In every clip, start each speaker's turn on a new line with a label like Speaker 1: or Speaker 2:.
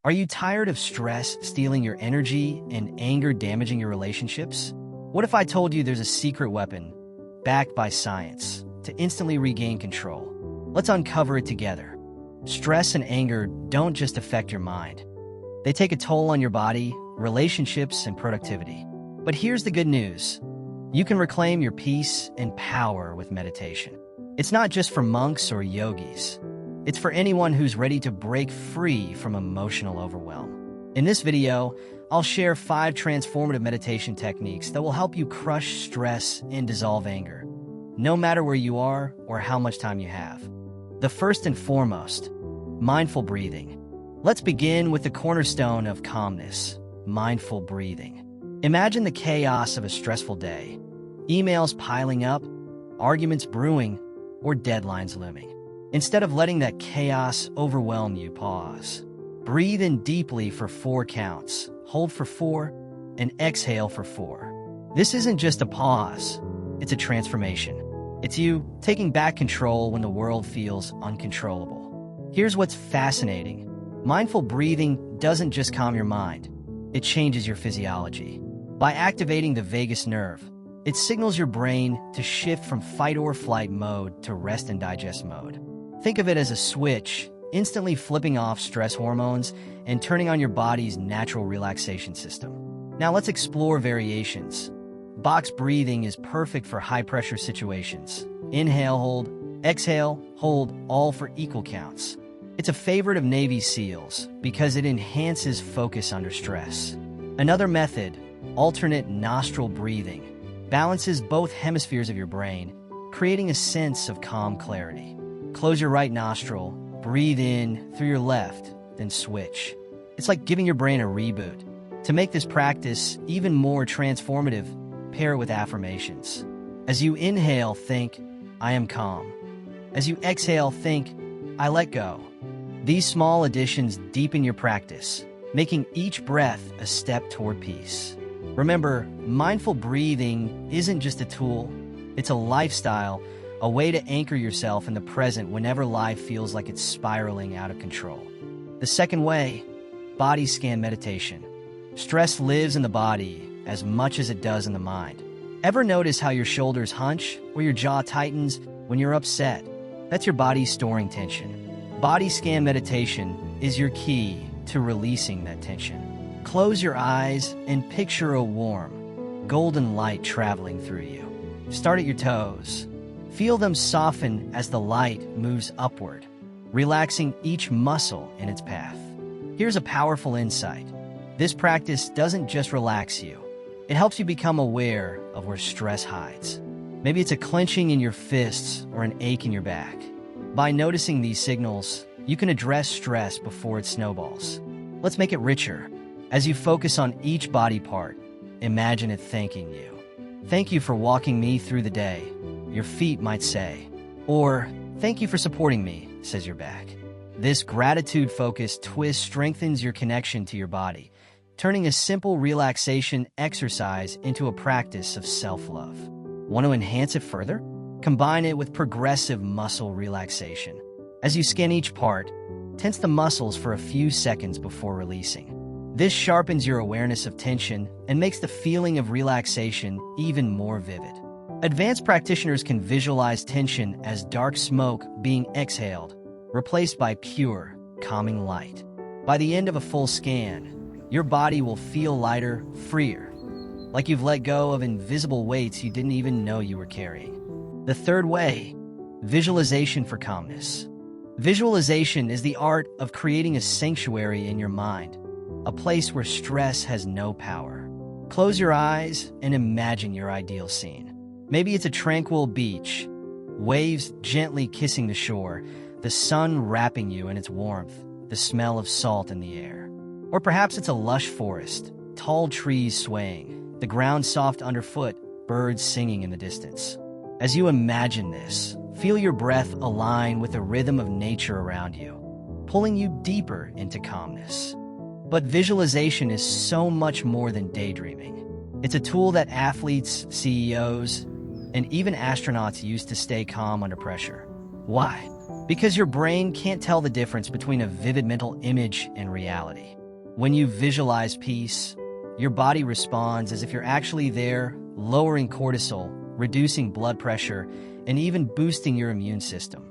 Speaker 1: Are you tired of stress stealing your energy and anger damaging your relationships? What if I told you there's a secret weapon, backed by science, to instantly regain control? Let's uncover it together. Stress and anger don't just affect your mind. They take a toll on your body, relationships, and productivity. But here's the good news. You can reclaim your peace and power with meditation. It's not just for monks or yogis. It's for anyone who's ready to break free from emotional overwhelm. In this video, I'll share 5 transformative meditation techniques that will help you crush stress and dissolve anger, no matter where you are or how much time you have. The first and foremost, mindful breathing. Let's begin with the cornerstone of calmness, mindful breathing. Imagine the chaos of a stressful day, emails piling up, arguments brewing, or deadlines looming. Instead of letting that chaos overwhelm you, pause. Breathe in deeply for 4 counts, hold for 4, and exhale for 4. This isn't just a pause, it's a transformation. It's you taking back control when the world feels uncontrollable. Here's what's fascinating. Mindful breathing doesn't just calm your mind, it changes your physiology. By activating the vagus nerve, it signals your brain to shift from fight or flight mode to rest and digest mode. Think of it as a switch, instantly flipping off stress hormones and turning on your body's natural relaxation system. Now let's explore variations. Box breathing is perfect for high-pressure situations. Inhale, hold, exhale, hold, all for equal counts. It's a favorite of Navy SEALs because it enhances focus under stress. Another method, alternate nostril breathing, balances both hemispheres of your brain, creating a sense of calm clarity. Close your right nostril, breathe in through your left, then switch. It's like giving your brain a reboot. To make this practice even more transformative, pair it with affirmations. As you inhale, think, I am calm. As you exhale, think, I let go. These small additions deepen your practice, making each breath a step toward peace. Remember, mindful breathing isn't just a tool, it's a lifestyle, a way to anchor yourself in the present whenever life feels like it's spiraling out of control. The second way, body scan meditation. Stress lives in the body as much as it does in the mind. Ever notice how your shoulders hunch or your jaw tightens when you're upset? That's your body storing tension. Body scan meditation is your key to releasing that tension. Close your eyes and picture a warm, golden light traveling through you. Start at your toes. Feel them soften as the light moves upward, relaxing each muscle in its path. Here's a powerful insight. This practice doesn't just relax you. It helps you become aware of where stress hides. Maybe it's a clenching in your fists or an ache in your back. By noticing these signals, you can address stress before it snowballs. Let's make it richer. As you focus on each body part, imagine it thanking you. Thank you for walking me through the day, your feet might say. Or, thank you for supporting me, says your back. This gratitude-focused twist strengthens your connection to your body, turning a simple relaxation exercise into a practice of self-love. Want to enhance it further? Combine it with progressive muscle relaxation. As you scan each part, tense the muscles for a few seconds before releasing. This sharpens your awareness of tension and makes the feeling of relaxation even more vivid. Advanced practitioners can visualize tension as dark smoke being exhaled, replaced by pure, calming light. By the end of a full scan, your body will feel lighter, freer, like you've let go of invisible weights you didn't even know you were carrying. The third way, visualization for calmness. Visualization is the art of creating a sanctuary in your mind, a place where stress has no power. Close your eyes and imagine your ideal scene. Maybe it's a tranquil beach, waves gently kissing the shore, the sun wrapping you in its warmth, the smell of salt in the air. Or perhaps it's a lush forest, tall trees swaying, the ground soft underfoot, birds singing in the distance. As you imagine this, feel your breath align with the rhythm of nature around you, pulling you deeper into calmness. But visualization is so much more than daydreaming. It's a tool that athletes, CEOs, and even astronauts use to stay calm under pressure. Why? Because your brain can't tell the difference between a vivid mental image and reality. When you visualize peace, your body responds as if you're actually there, lowering cortisol, reducing blood pressure, and even boosting your immune system.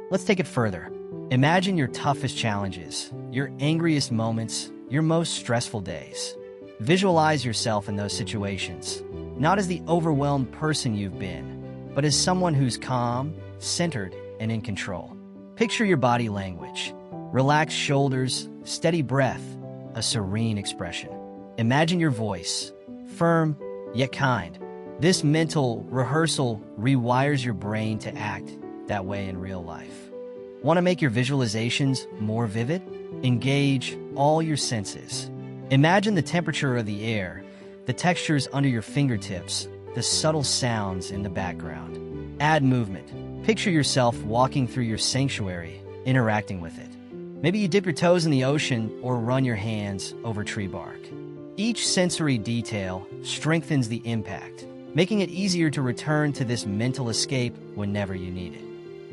Speaker 1: Let's take it further. Imagine your toughest challenges, your angriest moments, your most stressful days. Visualize yourself in those situations, not as the overwhelmed person you've been, but as someone who's calm, centered, and in control. Picture your body language. Relaxed shoulders, steady breath, a serene expression. Imagine your voice, firm yet kind. This mental rehearsal rewires your brain to act that way in real life. Want to make your visualizations more vivid? Engage all your senses. Imagine the temperature of the air, the textures under your fingertips, the subtle sounds in the background. Add movement. Picture yourself walking through your sanctuary, interacting with it. Maybe you dip your toes in the ocean or run your hands over tree bark. Each sensory detail strengthens the impact, making it easier to return to this mental escape whenever you need it.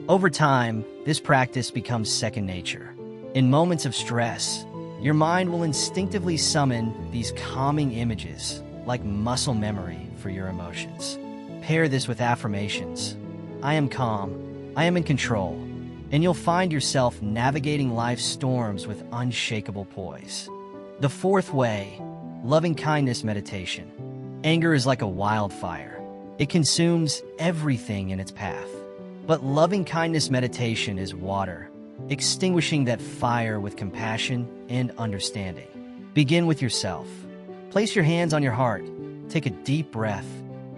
Speaker 1: Over time, this practice becomes second nature. In moments of stress, your mind will instinctively summon these calming images, like muscle memory for your emotions. Pair this with affirmations. I am calm, I am in control, and you'll find yourself navigating life's storms with unshakable poise. The fourth way, loving kindness meditation. Anger is like a wildfire. It consumes everything in its path. But loving kindness meditation is water, extinguishing that fire with compassion and understanding. Begin with yourself. Place your hands on your heart, take a deep breath,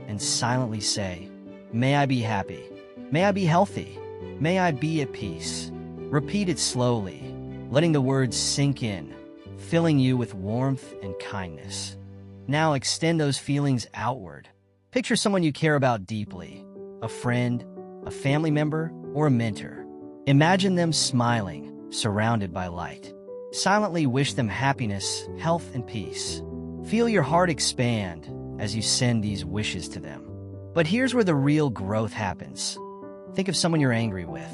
Speaker 1: and silently say, "May I be happy. May I be healthy. May I be at peace." Repeat it slowly, letting the words sink in, filling you with warmth and kindness. Now extend those feelings outward. Picture someone you care about deeply, a friend, a family member, or a mentor. Imagine them smiling, surrounded by light. Silently wish them happiness, health, and peace. Feel your heart expand as you send these wishes to them. But here's where the real growth happens. Think of someone you're angry with.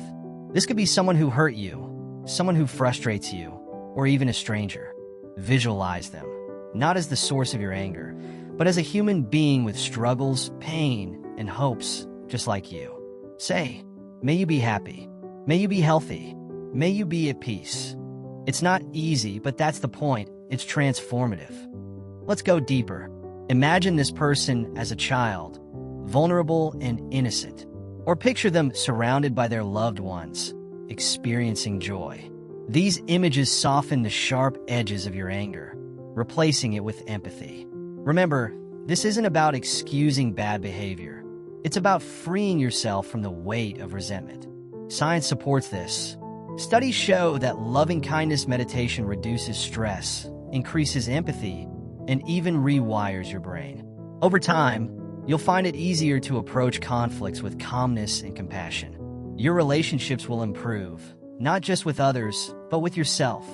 Speaker 1: This could be someone who hurt you, someone who frustrates you, or even a stranger. Visualize them, not as the source of your anger, but as a human being with struggles, pain, and hopes just like you. Say, "May you be happy. May you be healthy. May you be at peace." It's not easy, but that's the point. It's transformative. Let's go deeper. Imagine this person as a child, vulnerable and innocent. Or picture them surrounded by their loved ones, experiencing joy. These images soften the sharp edges of your anger, replacing it with empathy. Remember, this isn't about excusing bad behavior. It's about freeing yourself from the weight of resentment. Science supports this. Studies show that loving kindness meditation reduces stress, increases empathy, and even rewires your brain. Over time, you'll find it easier to approach conflicts with calmness and compassion. Your relationships will improve, not just with others, but with yourself.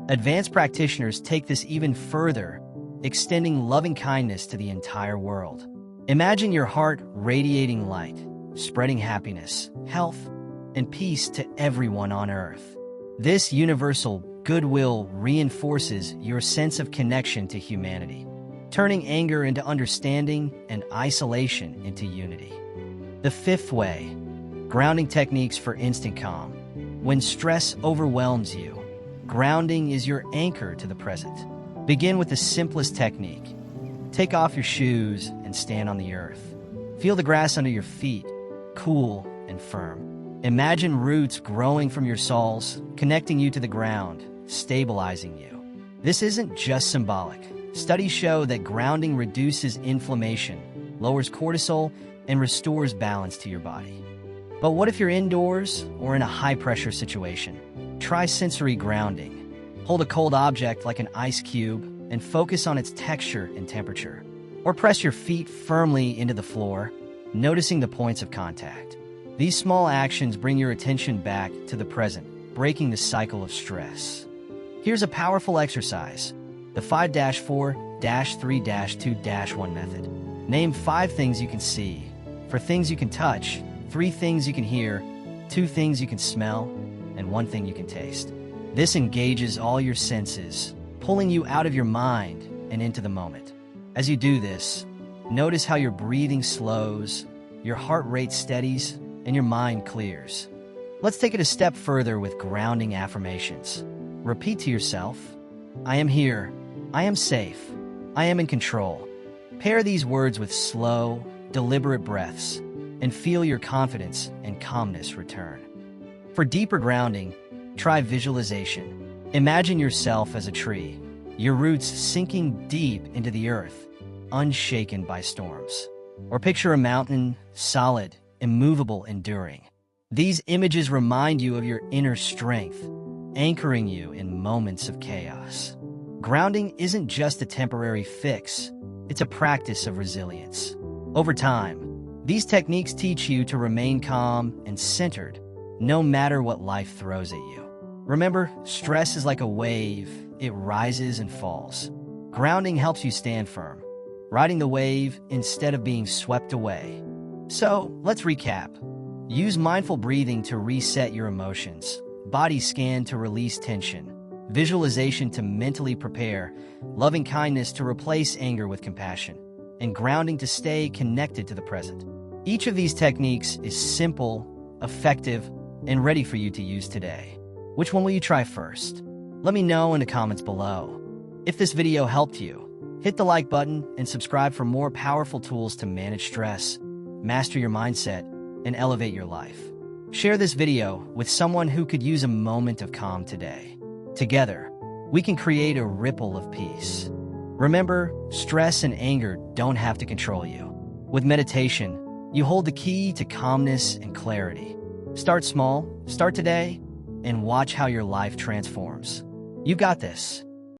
Speaker 1: Advanced practitioners take this even further, extending loving kindness to the entire world. Imagine your heart radiating light, spreading happiness, health, and peace to everyone on Earth. This universal goodwill reinforces your sense of connection to humanity, turning anger into understanding and isolation into unity. The fifth way, grounding techniques for instant calm. When stress overwhelms you, grounding is your anchor to the present. Begin with the simplest technique. Take off your shoes and stand on the earth. Feel the grass under your feet, cool and firm. Imagine roots growing from your soles, connecting you to the ground, stabilizing you. This isn't just symbolic. Studies show that grounding reduces inflammation, lowers cortisol, and restores balance to your body. But what if you're indoors or in a high-pressure situation? Try sensory grounding. Hold a cold object like an ice cube and focus on its texture and temperature. Or press your feet firmly into the floor, noticing the points of contact. These small actions bring your attention back to the present, breaking the cycle of stress. Here's a powerful exercise, the 5-4-3-2-1 method. Name 5 things you can see, 4 things you can touch, 3 things you can hear, 2 things you can smell, and 1 thing you can taste. This engages all your senses, pulling you out of your mind and into the moment. As you do this, notice how your breathing slows, your heart rate steadies, and your mind clears. Let's take it a step further with grounding affirmations. Repeat to yourself, I am here, I am safe, I am in control. Pair these words with slow, deliberate breaths, and feel your confidence and calmness return. For deeper grounding, try visualization. Imagine yourself as a tree, your roots sinking deep into the earth, unshaken by storms. Or picture a mountain, solid, immovable, enduring. These images remind you of your inner strength, anchoring you in moments of chaos. Grounding isn't just a temporary fix, it's a practice of resilience. Over time, these techniques teach you to remain calm and centered, no matter what life throws at you. Remember, stress is like a wave, it rises and falls. Grounding helps you stand firm, riding the wave instead of being swept away. So, let's recap. Use mindful breathing to reset your emotions, body scan to release tension, visualization to mentally prepare, loving kindness to replace anger with compassion, and grounding to stay connected to the present. Each of these techniques is simple, effective, and ready for you to use today. Which one will you try first? Let me know in the comments below. If this video helped you, hit the like button and subscribe for more powerful tools to manage stress, master your mindset, and elevate your life. Share this video with someone who could use a moment of calm today. Together, we can create a ripple of peace. Remember, stress and anger don't have to control you. With meditation, you hold the key to calmness and clarity. Start small, start today, and watch how your life transforms. You got this.